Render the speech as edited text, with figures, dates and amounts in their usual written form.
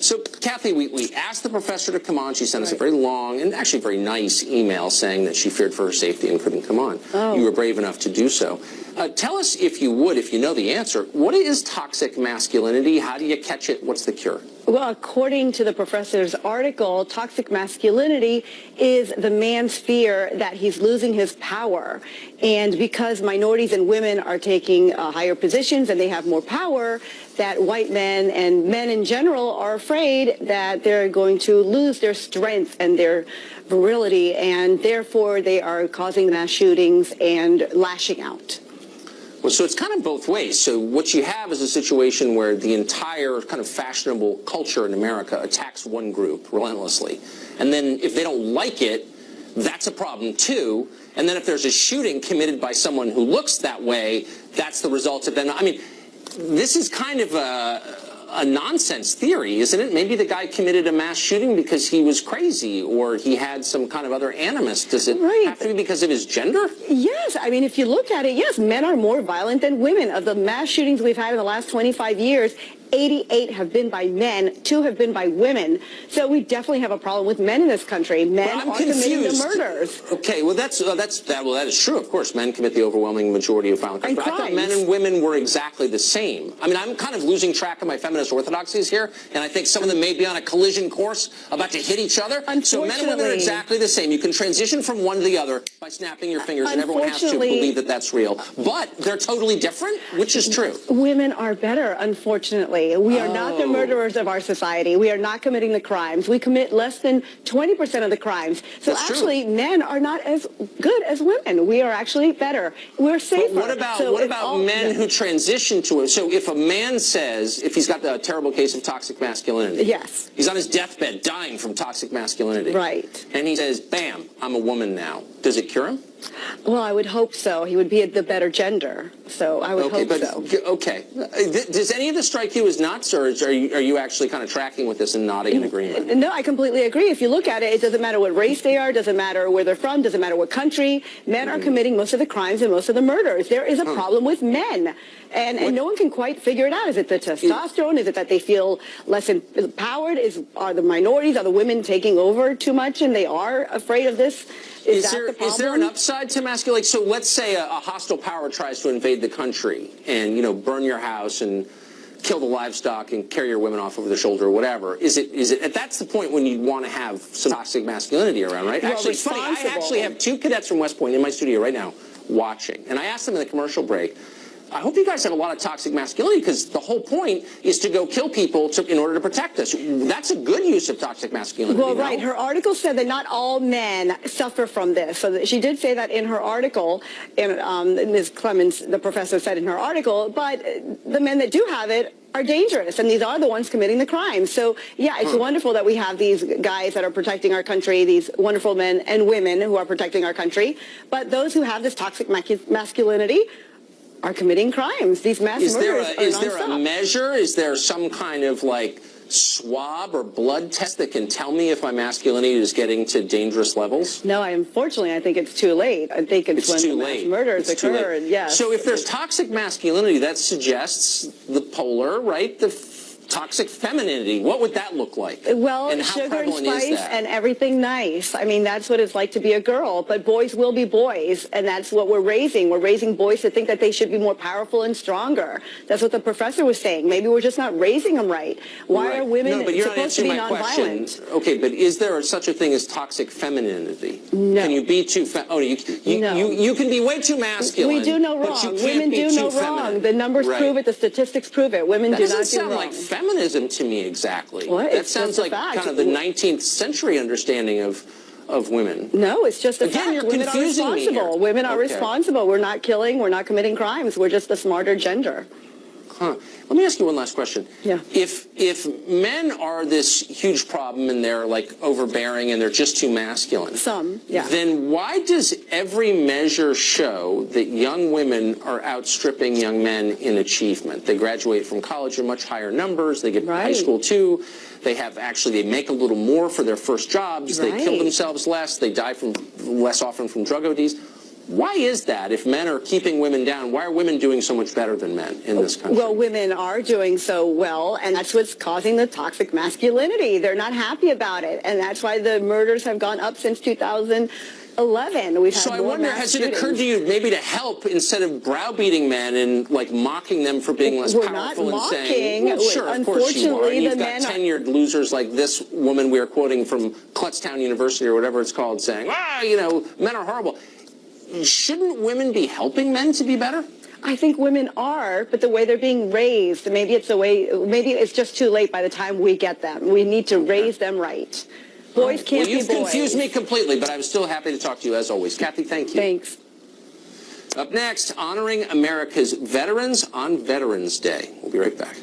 So, Kathy, we asked the professor to come on. She sent us a very long and actually very nice email saying that she feared for her safety and couldn't come on. You were brave enough to do so. Tell us, if you would, if you know the answer, what is toxic masculinity? How do you catch it? What's the cure? Well, according to the professor's article, toxic masculinity is the man's fear that he's losing his power. And because minorities and women are taking higher positions and they have more power, that white men and men in general are afraid that they're going to lose their strength and their virility, and therefore they are causing mass shootings and lashing out. Well, so it's kind of both ways. So what you have is a situation where the entire kind of fashionable culture in America attacks one group relentlessly. And then if they don't like it, that's a problem too. And then if there's a shooting committed by someone who looks that way, that's the result of them. I mean, this is kind of a nonsense theory, isn't it? Maybe the guy committed a mass shooting because he was crazy or he had some kind of other animus. Does it have to be because of his gender? Yes. I mean, if you look at it, yes, men are more violent than women. Of the mass shootings we've had in the last 25 years, 88 have been by men, 2 have been by women. So we definitely have a problem with men in this country. Men are committing the murders. Okay, well that is true. Of course, men commit the overwhelming majority of violent crimes. But I thought men and women were exactly the same. I mean, I'm kind of losing track of my feminist orthodoxies here, and I think some of them may be on a collision course about to hit each other. So men and women are exactly the same. You can transition from one to the other by snapping your fingers, and everyone has to believe that that's real. But they're totally different, which is true. Women are better, unfortunately. We are not the murderers of our society. We are not committing the crimes. We commit less than 20% of the crimes. So that's actually, true. Men are not as good as women. We are actually better. We're safer. But what about men who transition to it? So if a man says, if he's got a terrible case of toxic masculinity, yes, he's on his deathbed dying from toxic masculinity, right, and he says, bam, I'm a woman now. Does it cure him? Well, I would hope so. He would be the better gender, so I would hope so. Okay. Does any of this strike you as nuts, or are you actually kind of tracking with this and nodding in agreement? No, I completely agree. If you look at it, it doesn't matter what race they are, doesn't matter where they're from, doesn't matter what country. Men are committing most of the crimes and most of the murders. There is a problem with men, and no one can quite figure it out. Is it the testosterone? Is it that they feel less empowered? Are the minorities, are the women taking over too much, and they are afraid of this? Is there an upside to masculinity? So let's say a hostile power tries to invade the country and, burn your house and kill the livestock and carry your women off over the shoulder or whatever. That's the point when you want to have some toxic masculinity around, right? Well, actually, it's funny. I actually have 2 cadets from West Point in my studio right now watching. And I asked them in the commercial break, I hope you guys have a lot of toxic masculinity, because the whole point is to go kill people in order to protect us. That's a good use of toxic masculinity. Well, right. Her article said that not all men suffer from this. So she did say that in her article, and Ms. Clemens, the professor, said in her article, but the men that do have it are dangerous, and these are the ones committing the crimes. So, yeah, it's wonderful that we have these guys that are protecting our country, these wonderful men and women who are protecting our country, but those who have this toxic masculinity are committing crimes. These mass murders are Is there a measure? Is there some kind of swab or blood test that can tell me if my masculinity is getting to dangerous levels? No, unfortunately, I think it's too late. I think it's when the mass murders occurred. Yes. So if there's toxic masculinity, that suggests the polar, right? The toxic femininity. What would that look like? Well, and sugar and spice and everything nice. I mean, that's what it's like to be a girl. But boys will be boys, and that's what we're raising. We're raising boys to think that they should be more powerful and stronger. That's what the professor was saying. Maybe we're just not raising them right. Why are women supposed to be nonviolent? Okay, but is there such a thing as toxic femininity? No. Can you be too you can be way too masculine. We do no wrong. Women do no wrong. The numbers prove it. The statistics prove it. Women do not do wrong. That doesn't sound like feminism to me exactly. What? That sounds like kind of the 19th century understanding of women. No, it's just a fact. You're women are responsible. Women are responsible. We're not killing. We're not committing crimes. We're just the smarter gender. Huh. Let me ask you one last question. Yeah. If men are this huge problem and they're overbearing and they're just too masculine, then why does every measure show that young women are outstripping young men in achievement? They graduate from college in much higher numbers. They get to high school too. They make a little more for their first jobs. They kill themselves less. They die less often from drug ODs. Why is that? If men are keeping women down, why are women doing so much better than men in this country? Well, women are doing so well, and that's what's causing the toxic masculinity. They're not happy about it, and that's why the murders have gone up since 2011. We've had so I more wonder, mass has shootings. it occurred to you maybe to help instead of browbeating men and like mocking them for being less We're powerful not and saying, mocking. well, sure, of course you are. And you've got men are tenured losers like this woman we are quoting from Kutztown University or whatever it's called saying, you know, men are horrible. Shouldn't women be helping men to be better? I think women are, but the way they're being raised, maybe it's just too late by the time we get them. We need to raise them right. Boys can't be boys. You've confused me completely, but I'm still happy to talk to you as always. Kathy, thank you. Thanks. Up next, honoring America's veterans on Veterans Day. We'll be right back.